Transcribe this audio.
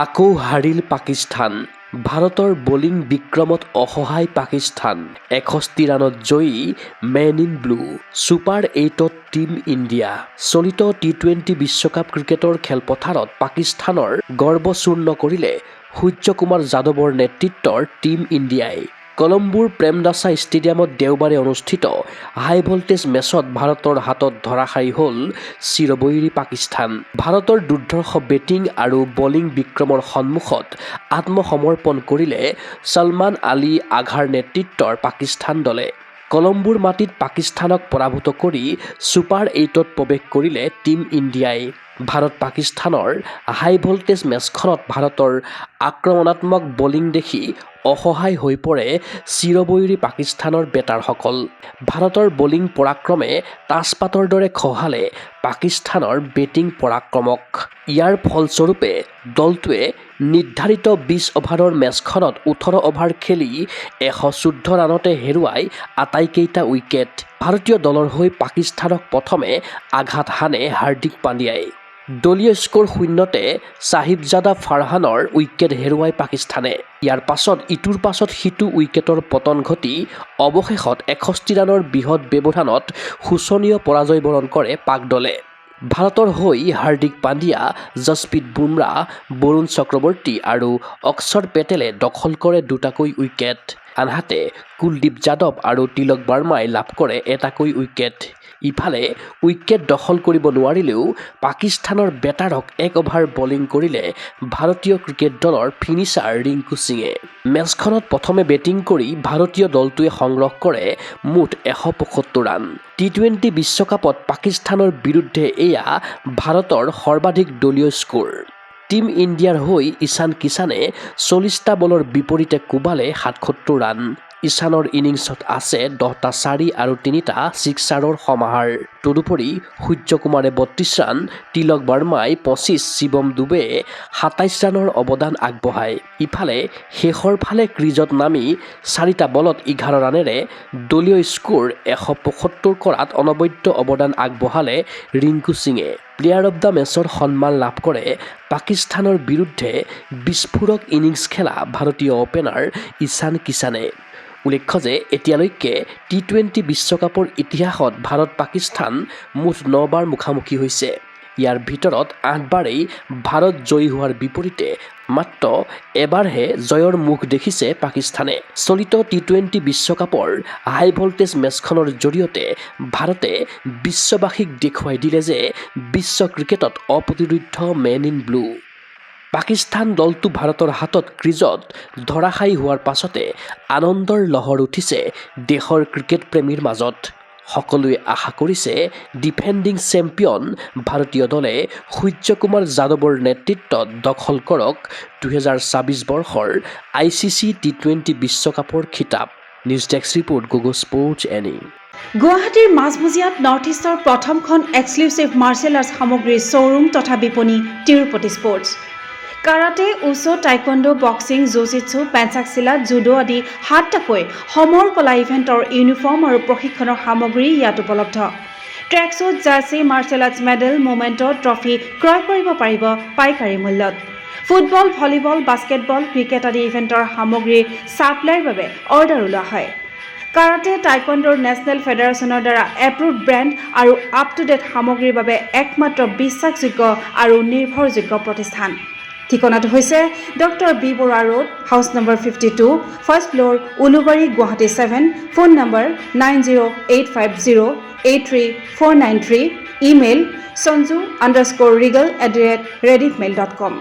আকৌ হাৰিল পাকিস্তান। ভাৰতৰ বলিং বিক্ৰমত অসহায় পাকিস্তান। 61 ৰানত জয়ী মেন ইন ব্লু। ছুপাৰ 8ত টিম ইণ্ডিয়া। চলিত টি-20 বিশ্বকাপ ক্ৰিকেটৰ খেলপথাৰত পাকিস্তানৰ গৰ্ব চূৰ্ণ কৰিলে সূৰ্যকুমাৰ যাদৱৰ নেতৃত্বৰ টিম ইণ্ডিয়াই। কলম্বোৰ প্ৰেমদাসা ষ্টেডিয়ামত দেওবাৰে অনুষ্ঠিত হাই ভল্টেজ মেচত ভাৰতৰ হাতত ধৰাশায়ী হ'ল চিৰবৈৰী পাকিস্তান। ভাৰতৰ দুৰ্ধৰ্ষ বেটিং আৰু বলিং বিক্ৰমৰ সন্মুখত আত্মসমৰ্পণ কৰিলে ছলমান আলী আঘাৰ নেতৃত্বৰ পাকিস্তান দলে। কলম্বোৰ মাটিত পাকিস্তানক পৰাভূত কৰি ছুপাৰ 8ত প্ৰৱেশ কৰিলে টিম ইণ্ডিয়াই। ভাৰত পাকিস্তানৰ হাই ভল্টেজ মেচখনত ভাৰতৰ আক্ৰমণাত্মক বলিং দেখি অসহায় হৈ পৰে চিৰবৈৰী পাকিস্তানৰ বেটাৰসকল। ভাৰতৰ বলিং পৰাক্ৰমে তাজপাতৰ দৰে খহালে পাকিস্তানৰ বেটিং পৰাক্ৰমক। ইয়াৰ ফলস্বৰূপে দলটোৱে নিৰ্ধাৰিত 20 অভাৰৰ মেচখনত 18 অভাৰ খেলি 114 ৰানতে হেৰুৱাই আটাইকেইটা উইকেট। ভাৰতীয় দলৰ হৈ পাকিস্তানক প্ৰথমে আঘাত হানে হাৰ্দিক পাণ্ডিয়াই। দলীয় স্ক'ৰ শূন্যতে সাহিবজাদা ফাৰহানৰ উইকেট হেৰুৱাই পাকিস্তানে। ইয়াৰ পাছত ইটোৰ পাছত সিটো উইকেটৰ পতন ঘটি অৱশেষত 61 ৰানৰ বৃহৎ ব্যৱধানত শোচনীয় পৰাজয় বৰণ কৰে পাক দলে। ভাৰতৰ হৈ হাৰ্দিক পাণ্ডিয়া, যশপ্ৰীত বুমৰাহ, বৰুণ চক্ৰৱৰ্তী আৰু অক্ষৰ পেটেলে দখল কৰে দুটাকৈ উইকেট। আনহাতে কুলদীপ যাদৱ আৰু তিলক বাৰ্মাই লাভ কৰে এটাকৈ উইকেট। ইফালে উইকেট দখল কৰিব নোৱাৰিলেও পাকিস্তানৰ বেটাৰক 1 অভাৰ বলিং কৰিলে ভাৰতীয় ক্ৰিকেট দলৰ ফিনিচাৰ ৰিংকু সিঙে। মেচখনত প্ৰথমে বেটিং কৰি ভাৰতীয় দলটোৱে সংগ্ৰহ কৰে মুঠ 175 ৰান। টি-20 বিশ্বকাপত পাকিস্তানৰ বিৰুদ্ধে এয়া ভাৰতৰ সৰ্বাধিক দলীয় স্ক'ৰ। টিম ইণ্ডিয়াৰ হৈ ঈশান কিষাণে 40টা বলৰ বিপৰীতে কোবালে 77 ৰান। ঈশানৰ ইনিংছত আছে 10টা 4 আৰু 3টা ছিক্সাৰৰ সমাহাৰ। তদুপৰি সূৰ্যকুমাৰে 32 ৰান, তিলক বাৰ্মাই 25, শিৱম দুবেয়ে 27 ৰানৰ অৱদান আগবঢ়ায়। ইফালে শেষৰ ফালে ক্ৰীজত নামি 4টা বলত 11 ৰানেৰে দলীয় স্ক'ৰ 175 কৰাত অনবদ্য অৱদান আগবঢ়ালে ৰিংকু সিঙে। প্লেয়াৰ অৱ দ্য মেচৰ সন্মান লাভ কৰে পাকিস্তানৰ বিৰুদ্ধে বিস্ফোৰক ইনিংছ খেলা ভাৰতীয় অপেনাৰ ঈশান কিষাণে। উল্লেখ্য যে এতিয়ালৈকে টি-20 বিশ্বকাপৰ ইতিহাসত ভাৰত পাকিস্তান মুঠ 9 বাৰ মুখামুখি হৈছে। ইয়াৰ ভিতৰত 8 বাৰেই ভাৰত জয়ী হোৱাৰ বিপৰীতে মাত্ৰ এবাৰহে জয়ৰ মুখ দেখিছে পাকিস্তানে। চলিত টি-20 বিশ্বকাপৰ হাই ভল্টেজ মেচখনৰ জৰিয়তে ভাৰতে বিশ্ববাসীক দেখুৱাই দিলে যে বিশ্ব ক্ৰিকেটত অপ্ৰতিৰোধ্য মেন ইন ব্লু। পাকিস্তান দলটো ভাৰতৰ হাতত ক্ৰীজত ধৰাশায়ী হোৱাৰ পাছতে আনন্দৰ লহৰ উঠিছে দেশৰ ক্ৰিকেট প্ৰেমীৰ মাজত। সকলোৱে আশা কৰিছে ডিফেণ্ডিং চেম্পিয়ন ভাৰতীয় দলে সূৰ্যকুমাৰ যাদৱৰ নেতৃত্বত দখল কৰক 2026 বৰ্ষৰ ICC টি-20 বিশ্বকাপৰ খিতাপ। News desk report, Google sports এনি। গুৱাহাটীৰ মাজমজিয়াত নৰ্থ ইষ্টৰ প্ৰথমখন এক্সক্লুচিভ মাৰ্চেল আৰ্টছ সামগ্ৰীৰ শ্ব'ৰুম তথা বিপণী Tirupati sports. Karate, wushu, taekwondo, boxing, jujitsu, pencak silat, judo আদি 7টাকৈ সমৰ কলা ইভেণ্টৰ ইউনিফৰ্ম আৰু প্ৰশিক্ষণৰ সামগ্ৰী ইয়াত উপলব্ধ। Tracksuit, jersey, martial arts medal, memento, trophy ক্ৰয় কৰিব পাৰিব পাইকাৰী মূল্যত। ফুটবল, ভলীবল, বাস্কেটবল, ক্ৰিকেট আদি ইভেণ্টৰ সামগ্ৰীৰ ছাপ্লাইৰ বাবে অৰ্ডাৰ লোৱা হয়। কাৰাটে, টাইকোৱাণ্ডোৰ নেশ্যনেল ফেডাৰেশ্যনৰ দ্বাৰা এপ্ৰুভড ব্ৰেণ্ড আৰু আপ টু ডেট সামগ্ৰীৰ বাবে একমাত্ৰ বিশ্বাসযোগ্য আৰু নিৰ্ভৰযোগ্য প্ৰতিষ্ঠান। ঠিকনাটো হৈছে doctor B Barua road, house number 52, first floor, Ulubari, Guwahati 7। Phone number 9085083493। Email sanju_regal@rediffmail.com।